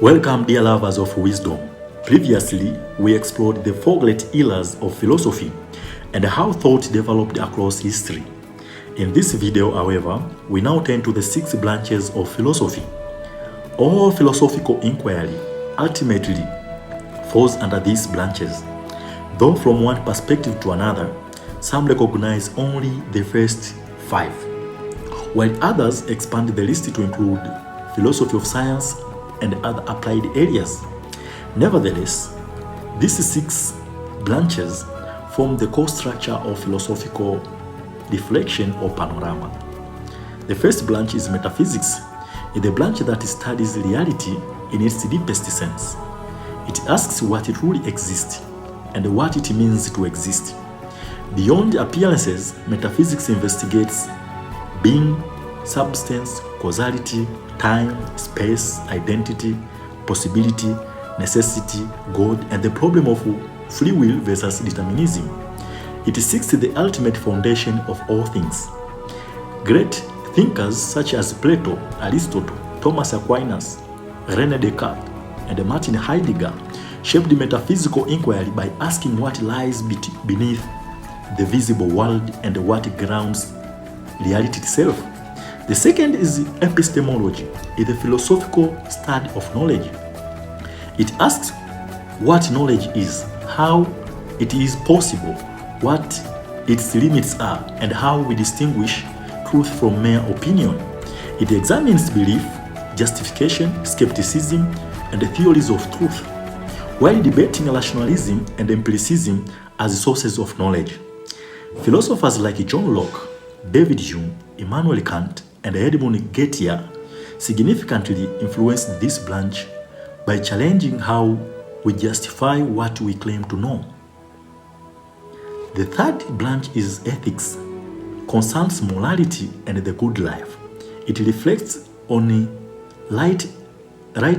Welcome, dear lovers of wisdom. Previously, we explored the four great eras of philosophy and how thought developed across history. In this video, however, we now turn to the 6 branches of philosophy. All philosophical inquiry ultimately falls under these branches, though from one perspective to another, some recognize only the first 5, while others expand the list to include philosophy of science and other applied areas. Nevertheless, these 6 branches form the core structure of philosophical reflection or panorama. The first branch is metaphysics, the branch that studies reality in its deepest sense. It asks what truly exists and what it means to exist. Beyond appearances, metaphysics investigates being, substance, causality, time, space, identity, possibility, necessity, God, and the problem of free will versus determinism. It seeks the ultimate foundation of all things. Great thinkers such as Plato, Aristotle, Thomas Aquinas, René Descartes, and Martin Heidegger shaped metaphysical inquiry by asking what lies beneath the visible world and what grounds reality itself. The second is epistemology, the philosophical study of knowledge. It asks what knowledge is, how it is possible, what its limits are, and how we distinguish truth from mere opinion. It examines belief, justification, skepticism, and the theories of truth, while debating rationalism and empiricism as sources of knowledge. Philosophers like John Locke, David Hume, Immanuel Kant, and Edmund Gettier significantly influenced this branch by challenging how we justify what we claim to know. The third branch is ethics, concerns morality and the good life. It reflects on right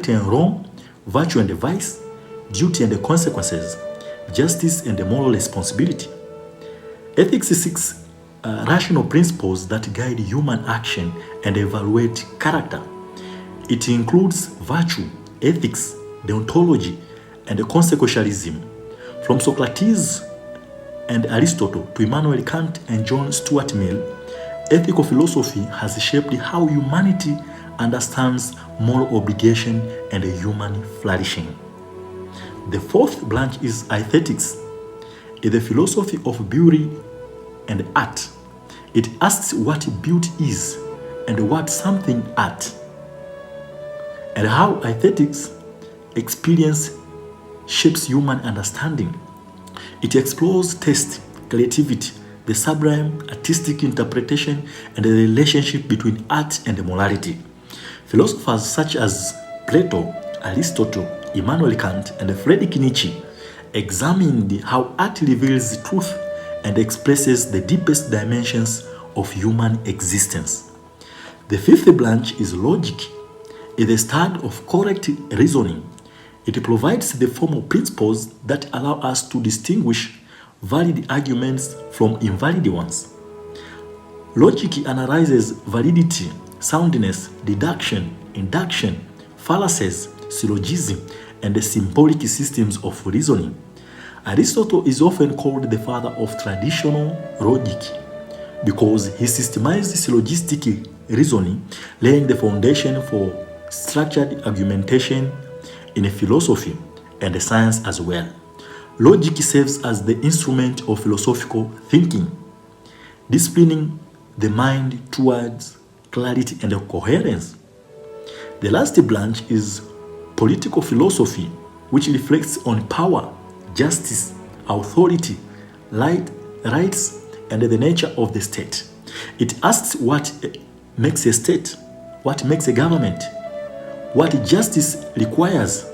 and wrong, virtue and vice, duty and consequences, justice and moral responsibility. Ethics seeks rational principles that guide human action and evaluate character. It includes virtue, ethics, deontology, and consequentialism. From Socrates and Aristotle to Immanuel Kant and John Stuart Mill, ethical philosophy has shaped how humanity understands moral obligation and human flourishing. The fourth branch is aesthetics, the philosophy of beauty and art. It asks what beauty is and what something art, and how aesthetics experience shapes human understanding. It explores taste, creativity, the sublime, artistic interpretation, and the relationship between art and morality. Philosophers such as Plato, Aristotle, Immanuel Kant, and Friedrich Nietzsche examined how art reveals truth and expresses the deepest dimensions of human existence. The fifth branch is logic, the study of correct reasoning. It provides the formal principles that allow us to distinguish valid arguments from invalid ones. Logic analyzes validity, soundness, deduction, induction, fallacies, syllogism, and the symbolic systems of reasoning. Aristotle is often called the father of traditional logic because he systemized syllogistic reasoning, laying the foundation for structured argumentation in philosophy and science as well. Logic serves as the instrument of philosophical thinking, disciplining the mind towards clarity and coherence. The last branch is political philosophy, which reflects on power, justice, authority, rights, and the nature of the state. It asks what makes a state, what makes a government, what justice requires,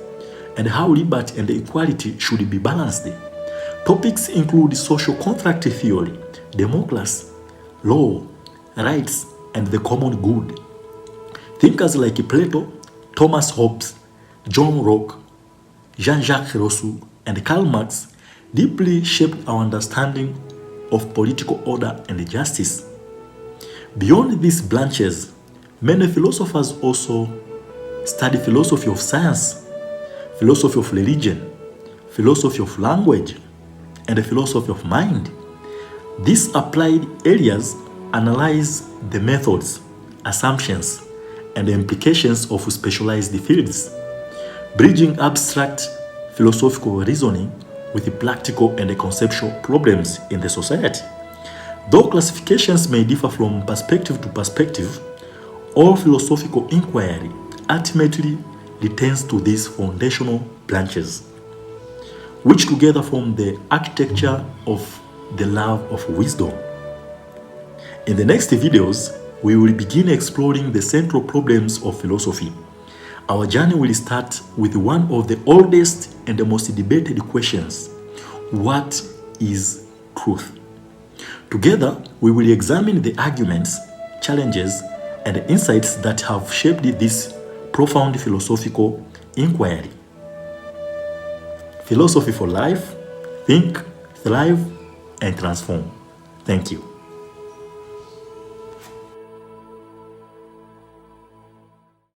and how liberty and equality should be balanced. Topics include social contract theory, democracy, law, rights, and the common good. Thinkers like Plato, Thomas Hobbes, John Locke, Jean-Jacques Rousseau, and Karl Marx deeply shaped our understanding of political order and justice. Beyond these branches, many philosophers also study philosophy of science, philosophy of religion, philosophy of language, and the philosophy of mind. These applied areas analyze the methods, assumptions, and the implications of specialized fields, bridging abstract philosophical reasoning with the practical and the conceptual problems in the society. Though classifications may differ from perspective to perspective, all philosophical inquiry ultimately returns to these foundational branches, which together form the architecture of the love of wisdom. In the next videos, we will begin exploring the central problems of philosophy. Our journey will start with one of the oldest and the most debated questions: what is truth? Together, we will examine the arguments, challenges, and the insights that have shaped this profound philosophical inquiry. Philosophy for life. Think, thrive, and transform. Thank you.